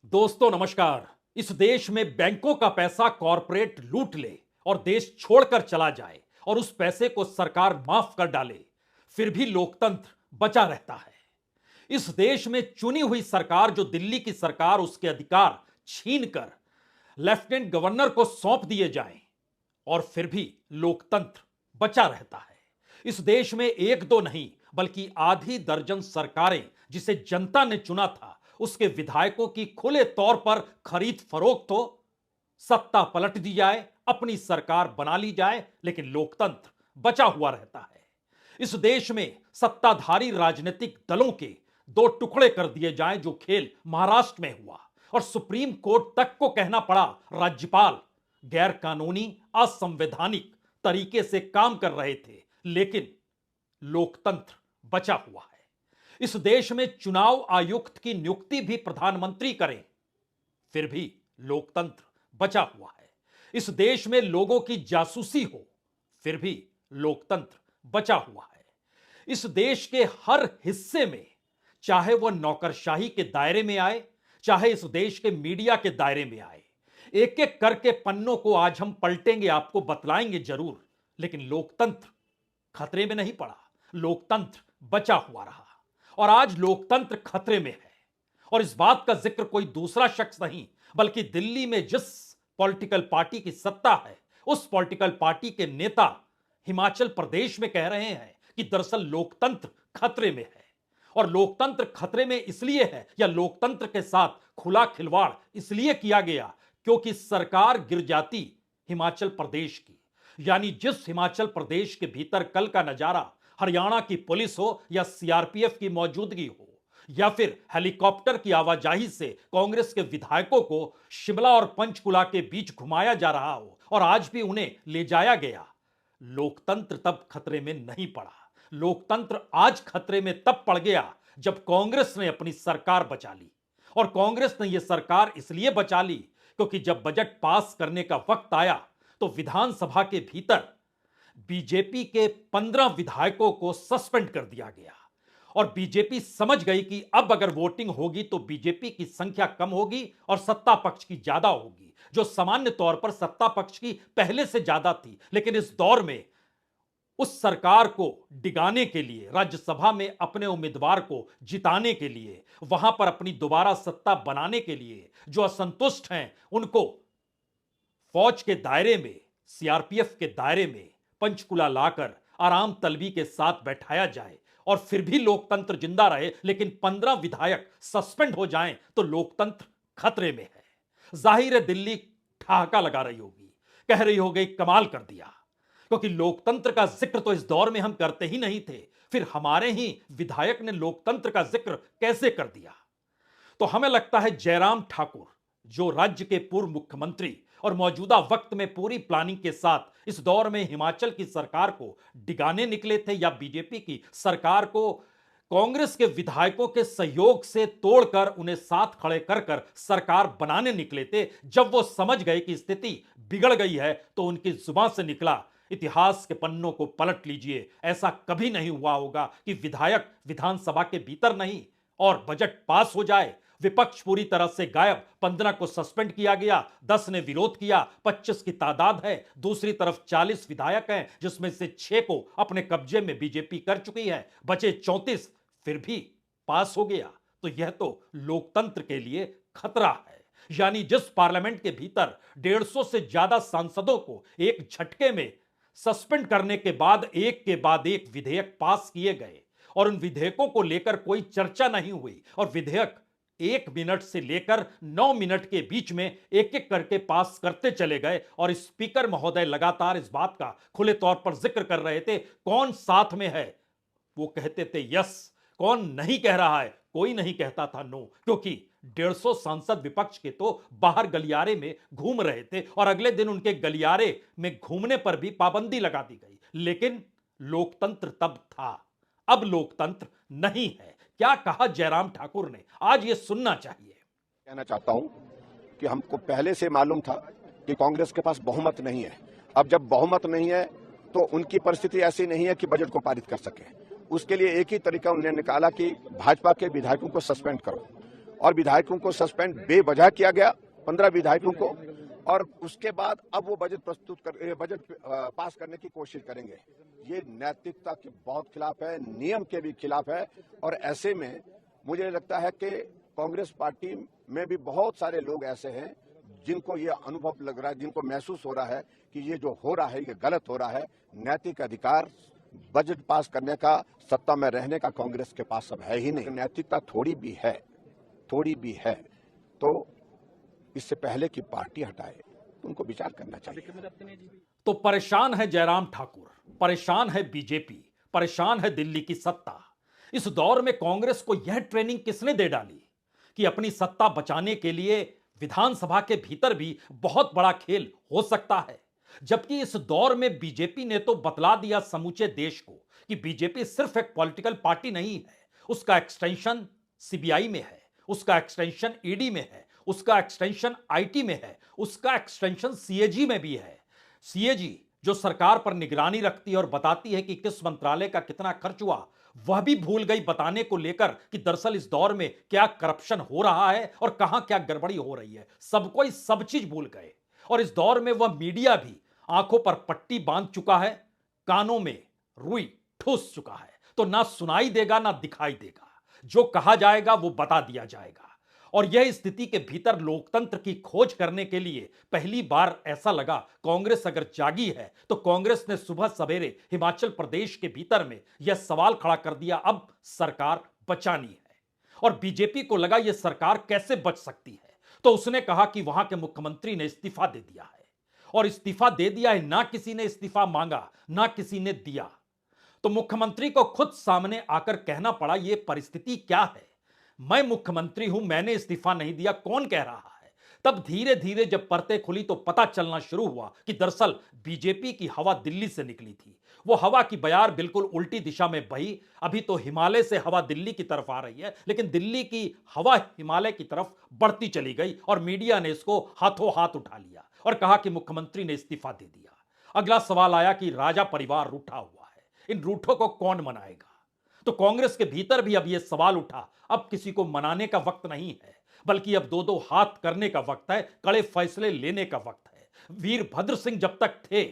दोस्तों नमस्कार। इस देश में बैंकों का पैसा कॉरपोरेट लूट ले और देश छोड़कर चला जाए और उस पैसे को सरकार माफ कर डाले, फिर भी लोकतंत्र बचा रहता है। इस देश में चुनी हुई सरकार, जो दिल्ली की सरकार, उसके अधिकार छीनकर लेफ्टिनेंट गवर्नर को सौंप दिए जाएं और फिर भी लोकतंत्र बचा रहता है। इस देश में एक दो नहीं बल्कि आधी दर्जन सरकारें, जिसे जनता ने चुना था, उसके विधायकों की खुले तौर पर खरीद फरोख्त हो, सत्ता पलट दी जाए, अपनी सरकार बना ली जाए, लेकिन लोकतंत्र बचा हुआ रहता है। इस देश में सत्ताधारी राजनीतिक दलों के दो टुकड़े कर दिए जाएं, जो खेल महाराष्ट्र में हुआ और सुप्रीम कोर्ट तक को कहना पड़ा राज्यपाल गैर कानूनी, असंवैधानिक तरीके से काम कर रहे थे, लेकिन लोकतंत्र बचा हुआ है। इस देश में चुनाव आयुक्त की नियुक्ति भी प्रधानमंत्री करें, फिर भी लोकतंत्र बचा हुआ है। इस देश में लोगों की जासूसी हो, फिर भी लोकतंत्र बचा हुआ है। इस देश के हर हिस्से में, चाहे वह नौकरशाही के दायरे में आए, चाहे इस देश के मीडिया के दायरे में आए, एक एक करके पन्नों को आज हम पलटेंगे, आपको बतलाएंगे जरूर, लेकिन लोकतंत्र खतरे में नहीं पड़ा, लोकतंत्र बचा हुआ रहा। और आज लोकतंत्र खतरे में है, और इस बात का जिक्र कोई दूसरा शख्स नहीं बल्कि दिल्ली में जिस पॉलिटिकल पार्टी की सत्ता है, उस पॉलिटिकल पार्टी के नेता हिमाचल प्रदेश में कह रहे हैं कि दरअसल लोकतंत्र खतरे में है। और लोकतंत्र खतरे में इसलिए है, या लोकतंत्र के साथ खुला खिलवाड़ इसलिए किया गया क्योंकि सरकार गिर जाती हिमाचल प्रदेश की, यानी जिस हिमाचल प्रदेश के भीतर कल का नजारा हरियाणा की पुलिस हो या सीआरपीएफ की मौजूदगी हो, या फिर हेलीकॉप्टर की आवाजाही से कांग्रेस के विधायकों को शिमला और पंचकुला के बीच घुमाया जा रहा हो और आज भी उन्हें ले जाया गया, लोकतंत्र तब खतरे में नहीं पड़ा। लोकतंत्र आज खतरे में तब पड़ गया जब कांग्रेस ने अपनी सरकार बचा ली। और कांग्रेस ने यह सरकार इसलिए बचा ली क्योंकि जब बजट पास करने का वक्त आया तो विधानसभा के भीतर बीजेपी के 15 विधायकों को सस्पेंड कर दिया गया। और बीजेपी समझ गई कि अब अगर वोटिंग होगी तो बीजेपी की संख्या कम होगी और सत्ता पक्ष की ज्यादा होगी, जो सामान्य तौर पर सत्ता पक्ष की पहले से ज्यादा थी। लेकिन इस दौर में उस सरकार को डिगाने के लिए, राज्यसभा में अपने उम्मीदवार को जिताने के लिए, वहां पर अपनी दोबारा सत्ता बनाने के लिए जो असंतुष्ट हैं उनको फौज के दायरे में, सीआरपीएफ के दायरे में पंचकुला लाकर आराम तलबी के साथ बैठाया जाए और फिर भी लोकतंत्र जिंदा रहे, लेकिन 15 विधायक सस्पेंड हो जाएं तो लोकतंत्र खतरे में है। जाहिर है दिल्ली ठहाका लगा रही होगी, कह रही होगी कमाल कर दिया, क्योंकि लोकतंत्र का जिक्र तो इस दौर में हम करते ही नहीं थे, फिर हमारे ही विधायक ने लोकतंत्र का जिक्र कैसे कर दिया। तो हमें लगता है जयराम ठाकुर, जो राज्य के पूर्व मुख्यमंत्री और मौजूदा वक्त में पूरी प्लानिंग के साथ इस दौर में हिमाचल की सरकार को डिगाने निकले थे, या बीजेपी की सरकार को कांग्रेस के विधायकों के सहयोग से तोड़कर उन्हें साथ खड़े कर कर सरकार बनाने निकले थे, जब वो समझ गए कि स्थिति बिगड़ गई है तो उनकी जुबान से निकला, इतिहास के पन्नों को पलट लीजिए, ऐसा कभी नहीं हुआ होगा कि विधायक विधानसभा के भीतर नहीं और बजट पास हो जाए, विपक्ष पूरी तरह से गायब, 15 को सस्पेंड किया गया, 10 ने विरोध किया, 25 की तादाद है, दूसरी तरफ 40 विधायक हैं जिसमें से 6 को अपने कब्जे में बीजेपी कर चुकी है, बचे 34, फिर भी पास हो गया। तो यह तो लोकतंत्र के लिए खतरा है। यानी जिस पार्लियामेंट के भीतर 150 से ज्यादा सांसदों को एक झटके में सस्पेंड करने के बाद एक विधेयक पास किए गए और उन विधेयकों को लेकर कोई चर्चा नहीं हुई, और विधेयक 1 मिनट से लेकर 9 मिनट के बीच में एक एक करके पास करते चले गए, और स्पीकर महोदय लगातार इस बात का खुले तौर पर जिक्र कर रहे थे, कौन साथ में है वो कहते थे यस, कौन नहीं कह रहा है कोई नहीं कहता था नो, क्योंकि 150 सांसद विपक्ष के तो बाहर गलियारे में घूम रहे थे और अगले दिन उनके गलियारे में घूमने पर भी पाबंदी लगा दी गई। लेकिन लोकतंत्र तब था, अब लोकतंत्र नहीं है। क्या कहा जयराम ठाकुर ने, आज ये सुनना चाहिए। कहना चाहता हूं कि हमको पहले से मालूम था कि कांग्रेस के पास बहुमत नहीं है। अब जब बहुमत नहीं है तो उनकी परिस्थिति ऐसी नहीं है कि बजट को पारित कर सके। उसके लिए एक ही तरीका उन्होंने निकाला कि भाजपा के विधायकों को सस्पेंड करो, और विधायकों को सस्पेंड बेवजह किया गया, 15 विधायकों को, और उसके बाद अब वो बजट पास करने की कोशिश करेंगे। ये नैतिकता के बहुत खिलाफ है, नियम के भी खिलाफ है। और ऐसे में मुझे लगता है कि कांग्रेस पार्टी में भी बहुत सारे लोग ऐसे हैं जिनको ये अनुभव लग रहा है, जिनको महसूस हो रहा है कि ये जो हो रहा है ये गलत हो रहा है। नैतिक अधिकार बजट पास करने का, सत्ता में रहने का कांग्रेस के पास अब है ही नहीं। नैतिकता थोड़ी भी है तो इससे पहले कि पार्टी हटाए तो उनको विचार करना चाहिए। तो परेशान है जयराम ठाकुर, परेशान है बीजेपी, परेशान है दिल्ली की सत्ता। इस दौर में कांग्रेस को यह ट्रेनिंग किसने दे डाली कि अपनी सत्ता बचाने के लिए विधानसभा के भीतर भी बहुत बड़ा खेल हो सकता है। जबकि इस दौर में बीजेपी ने तो बतला दिया समूचे देश को कि बीजेपी सिर्फ एक पॉलिटिकल पार्टी नहीं है, उसका एक्सटेंशन सीबीआई में है, उसका एक्सटेंशन ईडी में है, उसका एक्सटेंशन आईटी में है, उसका एक्सटेंशन सीएजी में भी है। सीएजी जो सरकार पर निगरानी रखती है और बताती है कि किस मंत्रालय का कितना खर्च हुआ, वह भी भूल गई बताने को लेकर कि दरअसल इस दौर में क्या करप्शन हो रहा है और कहां क्या गड़बड़ी हो रही है। सबको सब चीज भूल गए। और इस दौर में वह मीडिया भी आंखों पर पट्टी बांध चुका है, कानों में रुई ठूस चुका है। तो ना सुनाई देगा ना दिखाई देगा, जो कहा जाएगा वो बता दिया जाएगा। और यह स्थिति के भीतर लोकतंत्र की खोज करने के लिए पहली बार ऐसा लगा कांग्रेस अगर जागी है तो कांग्रेस ने सुबह सवेरे हिमाचल प्रदेश के भीतर में यह सवाल खड़ा कर दिया, अब सरकार बचानी है। और बीजेपी को लगा यह सरकार कैसे बच सकती है, तो उसने कहा कि वहां के मुख्यमंत्री ने इस्तीफा दे दिया है। और इस्तीफा दे दिया है, ना किसी ने इस्तीफा मांगा ना किसी ने दिया। तो मुख्यमंत्री को खुद सामने आकर कहना पड़ा यह परिस्थिति क्या है, मैं मुख्यमंत्री हूं, मैंने इस्तीफा नहीं दिया, कौन कह रहा है। तब धीरे धीरे जब परतें खुली तो पता चलना शुरू हुआ कि दरअसल बीजेपी की हवा दिल्ली से निकली थी। वो हवा की बयार बिल्कुल उल्टी दिशा में बही। अभी तो हिमालय से हवा दिल्ली की तरफ आ रही है, लेकिन दिल्ली की हवा हिमालय की तरफ बढ़ती चली गई और मीडिया ने इसको हाथों हाथ उठा लिया और कहा कि मुख्यमंत्री ने इस्तीफा दे दिया। अगला सवाल आया कि राजा परिवार रूठा हुआ है, इन रूठों को कौन मनाएगा। तो कांग्रेस के भीतर भी अब यह सवाल उठा, अब किसी को मनाने का वक्त नहीं है, बल्कि अब दो दो हाथ करने का वक्त है, कड़े फैसले लेने का वक्त है। वीरभद्र सिंह जब तक थे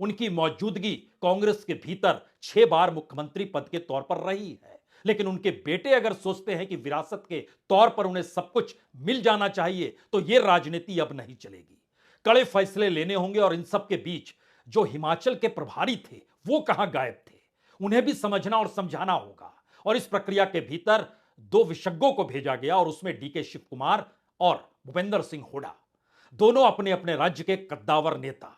उनकी मौजूदगी कांग्रेस के भीतर 6 बार मुख्यमंत्री पद के तौर पर रही है। लेकिन उनके बेटे अगर सोचते हैं कि विरासत के तौर पर उन्हें सब कुछ मिल जाना चाहिए तो यह राजनीति अब नहीं चलेगी। कड़े फैसले लेने होंगे। और इन सब के बीच जो हिमाचल के प्रभारी थे वो कहां गायब थे, उन्हें भी समझना और समझाना होगा। और इस प्रक्रिया के भीतर 2 विशेषज्ञों को भेजा गया और उसमें डीके शिव कुमार और भूपेंद्र सिंह हुड्डा, दोनों अपने अपने राज्य के कद्दावर नेता।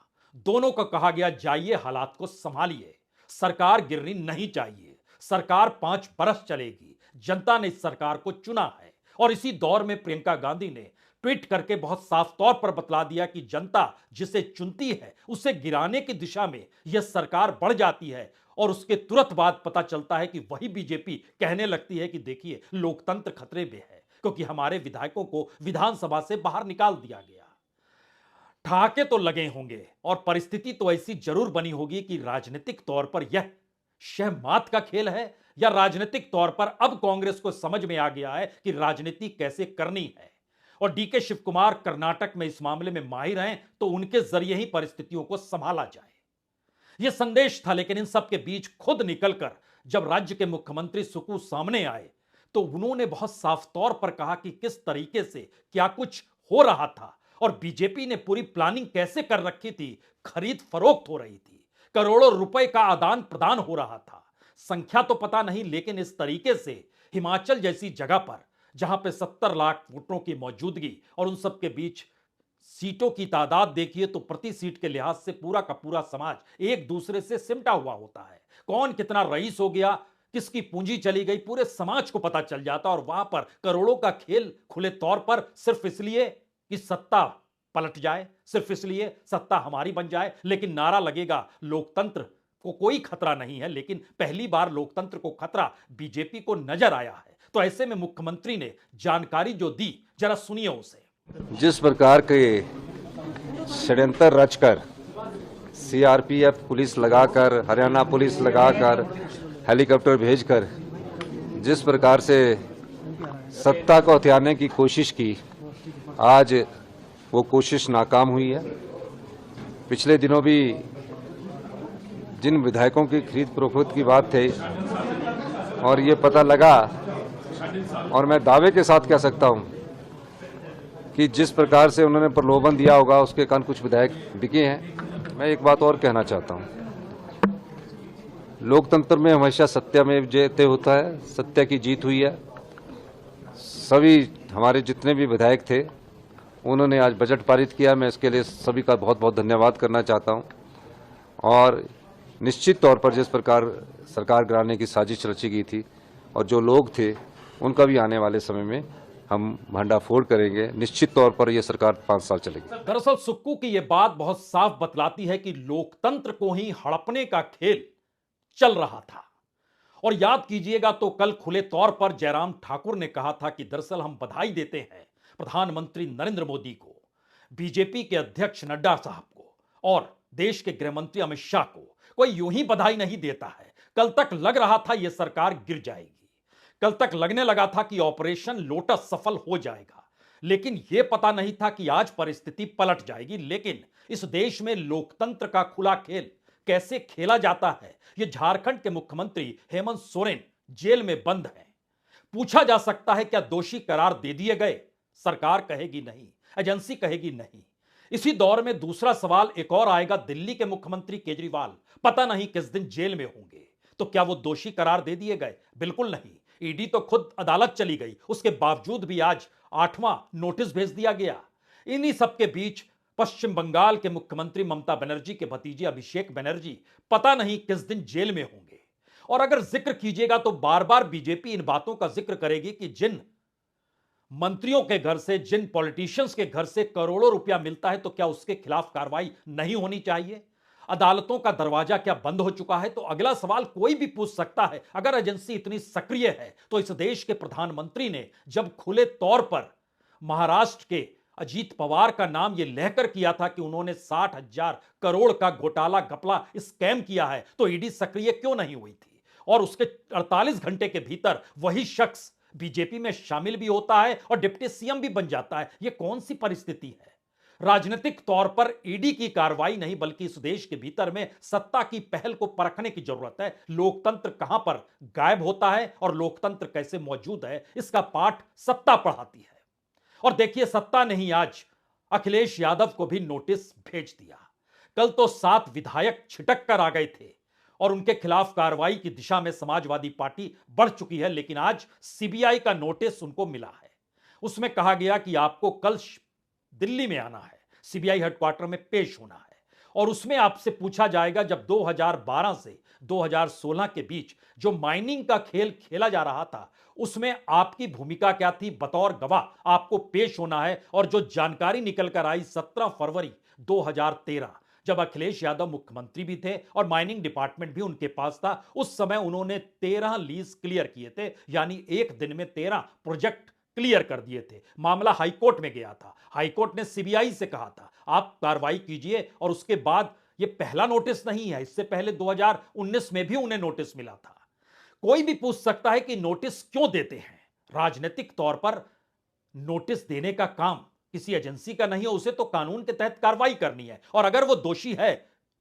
दोनों को कहा गया जाइए हालात को संभालिए, सरकार गिरनी नहीं चाहिए, सरकार 5 बरस चलेगी, जनता ने इस सरकार को चुना है। और इसी दौर में प्रियंका गांधी ने ट्वीट करके बहुत साफ तौर पर बतला दिया कि जनता जिसे चुनती है उसे गिराने की दिशा में यह सरकार बढ़ जाती है। और उसके तुरंत बाद पता चलता है कि वही बीजेपी कहने लगती है कि देखिए लोकतंत्र खतरे में है, क्योंकि हमारे विधायकों को विधानसभा से बाहर निकाल दिया गया। ठहाके तो लगे होंगे और परिस्थिति तो ऐसी जरूर बनी होगी कि राजनीतिक तौर पर यह शहमात का खेल है, या राजनीतिक तौर पर अब कांग्रेस को समझ में आ गया है कि राजनीति कैसे करनी है। और डीके शिव कुमार कर्नाटक में इस मामले में माहिर हैं, तो उनके जरिए ही परिस्थितियों को संभाला जाए, यह संदेश था। लेकिन इन सब के बीच खुद निकलकर जब राज्य के मुख्यमंत्री सुक्खू सामने आए तो उन्होंने बहुत साफ तौर पर कहा कि किस तरीके से क्या कुछ हो रहा था और बीजेपी ने पूरी प्लानिंग कैसे कर रखी थी। खरीद फरोख्त हो रही थी, करोड़ों रुपए का आदान प्रदान हो रहा था। संख्या तो पता नहीं, लेकिन इस तरीके से हिमाचल जैसी जगह पर जहां पे 70 लाख वोटरों की मौजूदगी और उन सब के बीच सीटों की तादाद देखिए तो प्रति सीट के लिहाज से पूरा का पूरा समाज एक दूसरे से सिमटा हुआ होता है। कौन कितना रईस हो गया, किसकी पूंजी चली गई, पूरे समाज को पता चल जाता। और वहां पर करोड़ों का खेल खुले तौर पर सिर्फ इसलिए कि सत्ता पलट जाए, सिर्फ इसलिए सत्ता हमारी बन जाए। लेकिन नारा लगेगा लोकतंत्र को कोई खतरा नहीं है, लेकिन पहली बार लोकतंत्र को खतरा बीजेपी को नजर आया है। तो ऐसे में मुख्यमंत्री ने जानकारी जो दी, जरा सुनिए उसे। जिस प्रकार के षड्यंत्र रचकर सीआरपीएफ पुलिस लगाकर, हरियाणा पुलिस लगाकर, हेलीकॉप्टर भेजकर जिस प्रकार से सत्ता को हथियाने की कोशिश की, आज वो कोशिश नाकाम हुई है। पिछले दिनों भी जिन विधायकों की खरीद फरोख्त की बात थी और ये पता लगा, और मैं दावे के साथ कह सकता हूं कि जिस प्रकार से उन्होंने प्रलोभन दिया होगा उसके कारण कुछ विधायक बिके हैं। मैं एक बात और कहना चाहता हूं, लोकतंत्र में हमेशा सत्यमेव जयते होता है, सत्य की जीत हुई है। सभी हमारे जितने भी विधायक थे उन्होंने आज बजट पारित किया, मैं इसके लिए सभी का बहुत बहुत धन्यवाद करना चाहता हूं। और निश्चित तौर पर जिस प्रकार सरकार गिराने की साजिश रची गई थी और जो लोग थे उनका भी आने वाले समय में हम भंडाफोड़ करेंगे। निश्चित तौर पर यह सरकार 5 साल चलेगी। दरअसल सुक्कू की यह बात बहुत साफ बतलाती है कि लोकतंत्र को ही हड़पने का खेल चल रहा था। और याद कीजिएगा तो कल खुले तौर पर जयराम ठाकुर ने कहा था कि दरअसल हम बधाई देते हैं प्रधानमंत्री नरेंद्र मोदी को, बीजेपी के अध्यक्ष नड्डा साहब को और देश के गृह मंत्री अमित शाह को। कोई यूं ही बधाई नहीं देता है। कल तक लग रहा था यह सरकार गिर जाएगी, कल तक लगने लगा था कि ऑपरेशन लोटस सफल हो जाएगा, लेकिन यह पता नहीं था कि आज परिस्थिति पलट जाएगी। लेकिन इस देश में लोकतंत्र का खुला खेल कैसे खेला जाता है, यह झारखंड के मुख्यमंत्री हेमंत सोरेन जेल में बंद हैं। पूछा जा सकता है क्या दोषी करार दे दिए गए? सरकार कहेगी नहीं, एजेंसी कहेगी नहीं। इसी दौर में दूसरा सवाल एक और आएगा, दिल्ली के मुख्यमंत्री केजरीवाल पता नहीं किस दिन जेल में होंगे, तो क्या वो दोषी करार दे दिए गए? बिल्कुल नहीं। ईडी तो खुद अदालत चली गई, उसके बावजूद भी आज 8वां नोटिस भेज दिया गया। इन्हीं सबके बीच पश्चिम बंगाल के मुख्यमंत्री ममता बनर्जी के भतीजे अभिषेक बनर्जी पता नहीं किस दिन जेल में होंगे। और अगर जिक्र कीजिएगा तो बार बार बीजेपी इन बातों का जिक्र करेगी कि जिन मंत्रियों के घर से, जिन पॉलिटिशियंस के घर से करोड़ों रुपया मिलता है, तो क्या उसके खिलाफ कार्रवाई नहीं होनी चाहिए? अदालतों का दरवाजा क्या बंद हो चुका है? तो अगला सवाल कोई भी पूछ सकता है, अगर एजेंसी इतनी सक्रिय है तो इस देश के प्रधानमंत्री ने जब खुले तौर पर महाराष्ट्र के अजीत पवार का नाम यह लेकर किया था कि उन्होंने 60,000 करोड़ का घोटाला घपला स्कैम किया है, तो ईडी सक्रिय क्यों नहीं हुई थी? और उसके 48 घंटे के भीतर वही शख्स बीजेपी में शामिल भी होता है और डिप्टी सीएम भी बन जाता है। यह कौन सी परिस्थिति है? राजनीतिक तौर पर ईडी की कार्रवाई नहीं, बल्कि इस देश के भीतर में सत्ता की पहल को परखने की जरूरत है। लोकतंत्र कहां पर गायब होता है और लोकतंत्र कैसे मौजूद है, इसका पाठ सत्ता पढ़ाती है। और देखिए, सत्ता ने ही आज अखिलेश यादव को भी नोटिस भेज दिया। कल तो 7 विधायक छिटक कर आ गए थे और उनके खिलाफ कार्रवाई की दिशा में समाजवादी पार्टी बढ़ चुकी है, लेकिन आज सीबीआई का नोटिस उनको मिला है। उसमें कहा गया कि आपको कल दिल्ली में आना है, सीबीआई हेडक्वार्टर में पेश होना है और उसमें आपसे पूछा जाएगा जब 2012 से 2016 के बीच जो माइनिंग का खेल खेला जा रहा था, उसमें आपकी भूमिका क्या थी? बतौर गवाह आपको पेश होना है। और जो जानकारी निकल कर आई 17 फरवरी 2013, जब अखिलेश यादव मुख्यमंत्री भी थे और माइनिंग डिपार्टमेंट भी उनके पास था, उस समय उन्होंने 13 लीज क्लियर किए थे, यानी एक दिन में 13 प्रोजेक्ट क्लियर कर दिए थे। मामला हाईकोर्ट में गया था, हाईकोर्ट ने सीबीआई से कहा था आप कार्रवाई कीजिए। और उसके बाद ये पहला नोटिस नहीं है, इससे पहले 2019 में भी उन्हें नोटिस मिला था। कोई भी पूछ सकता है कि नोटिस क्यों देते हैं? राजनीतिक तौर पर नोटिस देने का काम किसी एजेंसी का नहीं है, उसे तो कानून के तहत कार्रवाई करनी है। और अगर वो दोषी है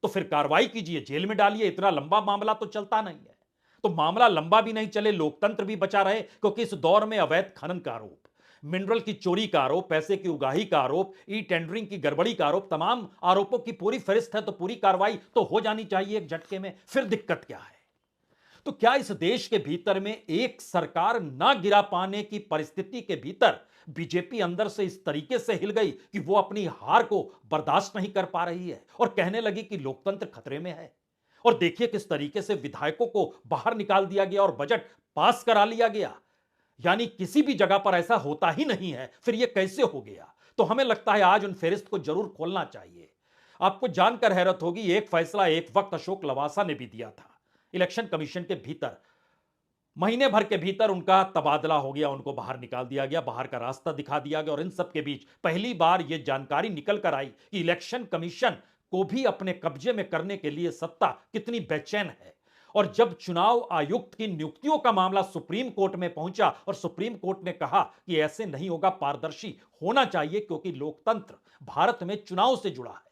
तो फिर कार्रवाई कीजिए, जेल में डालिए। इतना लंबा मामला तो चलता नहीं है। तो मामला लंबा भी नहीं चले, लोकतंत्र भी बचा रहे, क्योंकि इस दौर में अवैध खनन का आरोप, मिनरल की चोरी का आरोप, पैसे की उगाही का आरोप, ई टेंडरिंग की गड़बड़ी का आरोप, तमाम आरोपों की पूरी फहरिस्त है। तो पूरी कार्रवाई तो हो जानी चाहिए एक झटके में। फिर दिक्कत क्या है? तो क्या इस देश के भीतर में एक सरकार ना गिरा पाने की परिस्थिति के भीतर बीजेपी अंदर से इस तरीके से हिल गई कि वो अपनी हार को बर्दाश्त नहीं कर पा रही है और कहने लगी कि लोकतंत्र खतरे में है? और देखिए किस तरीके से विधायकों को बाहर निकाल दिया गया और बजट पास करा लिया गया। यानी किसी भी जगह पर ऐसा होता ही नहीं है, फिर यह कैसे हो गया? तो हमें लगता है आज उन फेरिस्त को जरूर खोलना चाहिए। आपको जानकर हैरत होगी, एक फैसला एक वक्त अशोक लवासा ने भी दिया था। इलेक्शन कमीशन के भीतर महीने भर के भीतर उनका तबादला हो गया, उनको बाहर निकाल दिया गया, बाहर का रास्ता दिखा दिया गया। और इन सब के बीच पहली बार यह जानकारी निकल कर आई कि इलेक्शन कमीशन को भी अपने कब्जे में करने के लिए सत्ता कितनी बेचैन है। और जब चुनाव आयुक्त की नियुक्तियों का मामला सुप्रीम कोर्ट में पहुंचा और सुप्रीम कोर्ट ने कहा कि ऐसे नहीं होगा, पारदर्शी होना चाहिए, क्योंकि लोकतंत्र भारत में चुनाव से जुड़ा है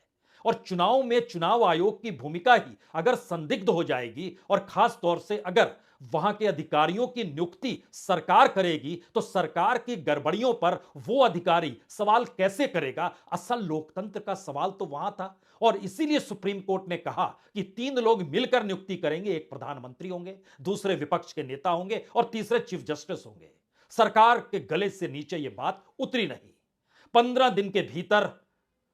और चुनाव में चुनाव आयोग की भूमिका ही अगर संदिग्ध हो जाएगी और खास तौर से अगर वहां के अधिकारियों की नियुक्ति सरकार करेगी तो सरकार की गड़बड़ियों पर वो अधिकारी सवाल कैसे करेगा। असल लोकतंत्र का सवाल तो वहां था और इसीलिए सुप्रीम कोर्ट ने कहा कि 3 लोग मिलकर नियुक्ति करेंगे, एक प्रधानमंत्री होंगे, दूसरे विपक्ष के नेता होंगे और तीसरे चीफ जस्टिस होंगे। सरकार के गले से नीचे यह बात उतरी नहीं। 15 दिन के भीतर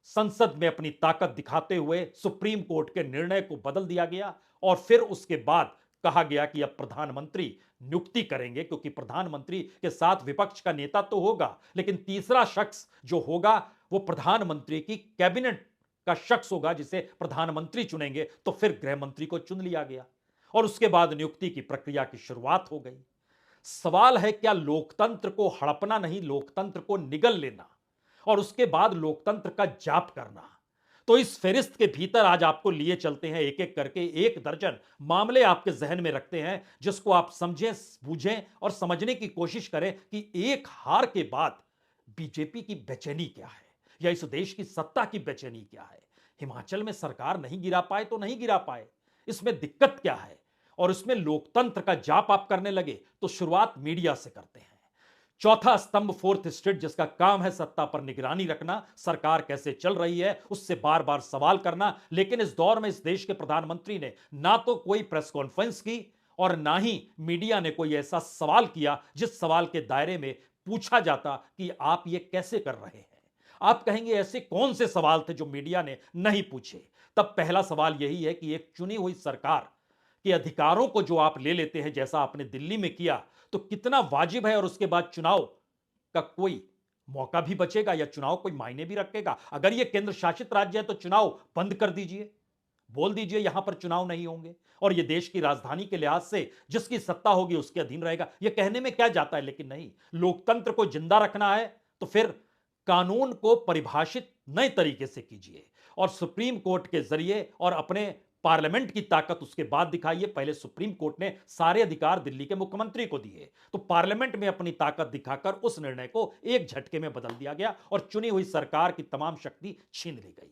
संसद में अपनी ताकत दिखाते हुए सुप्रीम कोर्ट के निर्णय को बदल दिया गया और फिर उसके बाद कहा गया कि अब प्रधानमंत्री नियुक्ति करेंगे, क्योंकि प्रधानमंत्री के साथ विपक्ष का नेता तो होगा लेकिन तीसरा शख्स जो होगा वो प्रधानमंत्री की कैबिनेट का शख्स होगा जिसे प्रधानमंत्री चुनेंगे। तो फिर गृह मंत्री को चुन लिया गया और उसके बाद नियुक्ति की प्रक्रिया की शुरुआत हो गई। सवाल है क्या लोकतंत्र को हड़पना नहीं, लोकतंत्र को निगल लेना और उसके बाद लोकतंत्र का जाप करना। तो इस फेरिस्त के भीतर आज आपको लिए चलते हैं, एक एक करके 1 दर्जन मामले आपके जहन में रखते हैं जिसको आप समझें, बूझें और समझने की कोशिश करें कि एक हार के बाद बीजेपी की बेचैनी क्या है या इस देश की सत्ता की बेचैनी क्या है। हिमाचल में सरकार नहीं गिरा पाए तो नहीं गिरा पाए, इसमें दिक्कत क्या है। और इसमें लोकतंत्र का जाप आप करने लगे तो शुरुआत मीडिया से करते हैं। चौथा स्तंभ, फोर्थ स्टेट, जिसका काम है सत्ता पर निगरानी रखना, सरकार कैसे चल रही है उससे बार बार सवाल करना। लेकिन इस दौर में इस देश के प्रधानमंत्री ने ना तो कोई प्रेस कॉन्फ्रेंस की और ना ही मीडिया ने कोई ऐसा सवाल किया जिस सवाल के दायरे में पूछा जाता कि आप ये कैसे कर रहे हैं। आप कहेंगे ऐसे कौन से सवाल थे जो मीडिया ने नहीं पूछे। तब पहला सवाल यही है कि एक चुनी हुई सरकार के अधिकारों को जो आप ले लेते हैं, जैसा आपने दिल्ली में किया, तो कितना वाजिब है और उसके बाद चुनाव का कोई मौका भी बचेगा या चुनाव कोई मायने भी रखेगा। अगर यह केंद्र शासित राज्य है तो चुनाव बंद कर दीजिए, बोल दीजिए यहां पर चुनाव नहीं होंगे और यह देश की राजधानी के लिहाज से जिसकी सत्ता होगी उसके अधीन रहेगा। यह कहने में क्या जाता है, लेकिन नहीं, लोकतंत्र को जिंदा रखना है तो फिर कानून को परिभाषित नए तरीके से कीजिए और सुप्रीम कोर्ट के जरिए और अपने पार्लियामेंट की ताकत उसके बाद दिखाइए। पहले सुप्रीम कोर्ट ने सारे अधिकार दिल्ली के मुख्यमंत्री को दिए, तो पार्लियामेंट में अपनी ताकत दिखाकर उस निर्णय को एक झटके में बदल दिया गया और चुनी हुई सरकार की तमाम शक्ति छीन ली गई।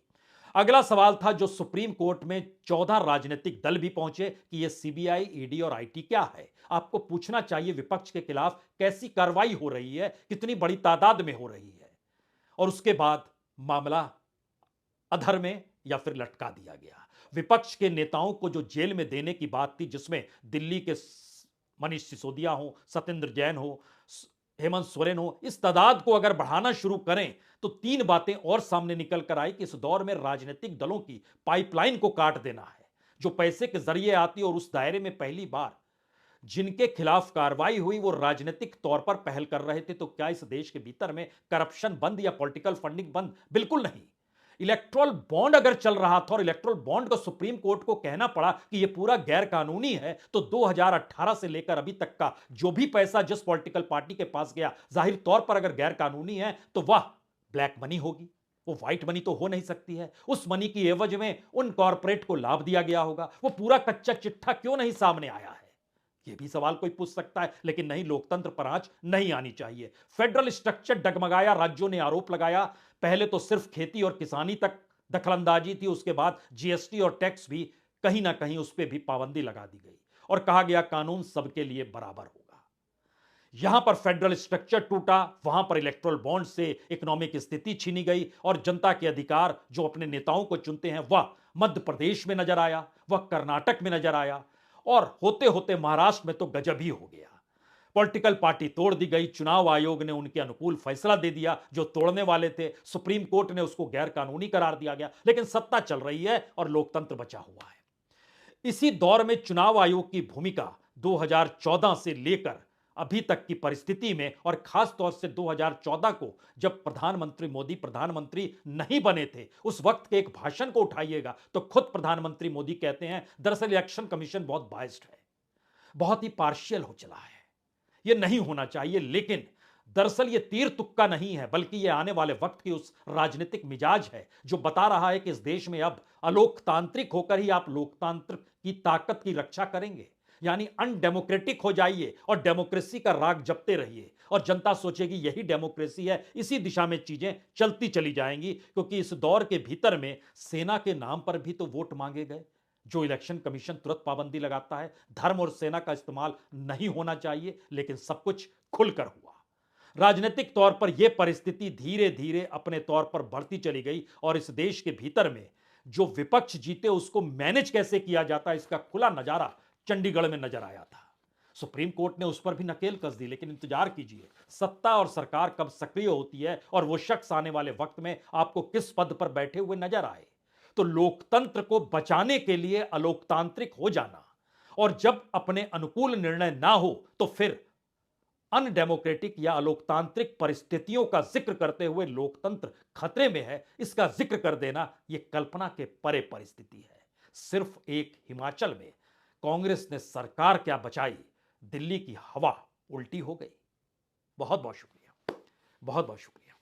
अगला सवाल था जो सुप्रीम कोर्ट में 14 राजनीतिक दल भी पहुंचे कि यह सीबीआई, ईडी और आईटी क्या है। आपको पूछना चाहिए विपक्ष के खिलाफ कैसी कार्रवाई हो रही है, कितनी बड़ी तादाद में हो रही है। और उसके बाद मामला अधर में या फिर लटका दिया गया। विपक्ष के नेताओं को जो जेल में देने की बात थी, जिसमें दिल्ली के मनीष सिसोदिया हो, सत्येंद्र जैन हो, हेमंत सोरेन हो, इस तादाद को अगर बढ़ाना शुरू करें तो 3 बातें और सामने निकल कर आई कि इस दौर में राजनीतिक दलों की पाइपलाइन को काट देना है जो पैसे के जरिए आती और उस दायरे में पहली बार जिनके खिलाफ कार्रवाई हुई वो राजनीतिक तौर पर पहल कर रहे थे। तो क्या इस देश के भीतर में करप्शन बंद या पॉलिटिकल फंडिंग बंद? बिल्कुल नहीं। इलेक्ट्रल बॉन्ड अगर चल रहा था और इलेक्ट्रल बॉन्ड को सुप्रीम कोर्ट को कहना पड़ा कि यह पूरा गैर कानूनी है, तो 2018 से लेकर अभी तक का जो भी पैसा जिस पॉलिटिकल पार्टी के पास गया, जाहिर तौर पर अगर गैर कानूनी है तो वह ब्लैक मनी होगी, वो व्हाइट मनी तो हो नहीं सकती है। उस मनी की एवज में उन कॉर्पोरेट को लाभ दिया गया होगा। वो पूरा कच्चा चिट्ठा क्यों नहीं सामने आया है, यह भी सवाल कोई पूछ सकता है। लेकिन नहीं, लोकतंत्र पर आंच नहीं आनी चाहिए। फेडरल स्ट्रक्चर डगमगाया, राज्यों ने आरोप लगाया। पहले तो सिर्फ खेती और किसानी तक दखलंदाजी थी, उसके बाद जीएसटी और टैक्स भी कहीं ना कहीं उस पर भी पाबंदी लगा दी गई और कहा गया कानून सबके लिए बराबर होगा। यहां पर फेडरल स्ट्रक्चर टूटा, वहां पर इलेक्ट्रल बॉन्ड से इकोनॉमिक स्थिति छीनी गई और जनता के अधिकार जो अपने नेताओं को चुनते हैं वह मध्य प्रदेश में नजर आया, वह कर्नाटक में नजर आया और होते होते महाराष्ट्र में तो गजब ही हो गया। पॉलिटिकल पार्टी तोड़ दी गई। चुनाव आयोग ने उनके अनुकूल फैसला दे दिया, जो तोड़ने वाले थे सुप्रीम कोर्ट ने उसको गैर कानूनी करार दिया गया। लेकिन सत्ता चल रही है और लोकतंत्र बचा हुआ है। इसी दौर में चुनाव आयोग की भूमिका 2014 से लेकर अभी तक की परिस्थिति में और खास तौर से 2014 को जब प्रधानमंत्री मोदी प्रधानमंत्री नहीं बने थे, उस वक्त के एक भाषण को उठाइएगा तो खुद प्रधानमंत्री मोदी कहते हैं दरअसल इलेक्शन कमीशन बहुत बायस्ड है, बहुत ही पार्शियल हो चला है, यह नहीं होना चाहिए। लेकिन दरअसल ये तीर तुक्का नहीं है, बल्कि ये आने वाले वक्त की उस राजनीतिक मिजाज है जो बता रहा है कि इस देश में अब अलोकतांत्रिक होकर ही आप लोकतंत्र की ताकत की रक्षा करेंगे। यानी अनडेमोक्रेटिक हो जाइए और डेमोक्रेसी का राग जपते रहिए, और जनता सोचेगी यही डेमोक्रेसी है, इसी दिशा में चीजें चलती चली जाएंगी। क्योंकि इस दौर के भीतर में सेना के नाम पर भी तो वोट मांगे गए, जो इलेक्शन कमीशन तुरंत पाबंदी लगाता है। धर्म और सेना का इस्तेमाल नहीं होना चाहिए, लेकिन सब कुछ खुलकर हुआ। राजनीतिक तौर पर यह परिस्थिति धीरे धीरे अपने तौर पर बढ़ती चली गई, और इस देश के भीतर में जो विपक्ष जीते उसको मैनेज कैसे किया जाता है, इसका खुला नजारा चंडीगढ़ में नजर आया था। सुप्रीम कोर्ट ने उस पर भी नकेल कस दी, लेकिन इंतजार कीजिए, सत्ता और सरकार कब सक्रिय होती है और वो शख्स आने वाले वक्त में आपको किस पद पर बैठे हुए नजर आए। तो लोकतंत्र को बचाने के लिए अलोकतांत्रिक हो जाना, और जब अपने अनुकूल निर्णय ना हो तो फिर अनडेमोक्रेटिक या अलोकतांत्रिक परिस्थितियों का जिक्र करते हुए लोकतंत्र खतरे में है, इसका जिक्र कर देना यह कल्पना के परे परिस्थिति है। सिर्फ एक हिमाचल में कांग्रेस ने सरकार क्या बचाई, दिल्ली की हवा उल्टी हो गई। बहुत बहुत शुक्रिया, बहुत बहुत शुक्रिया।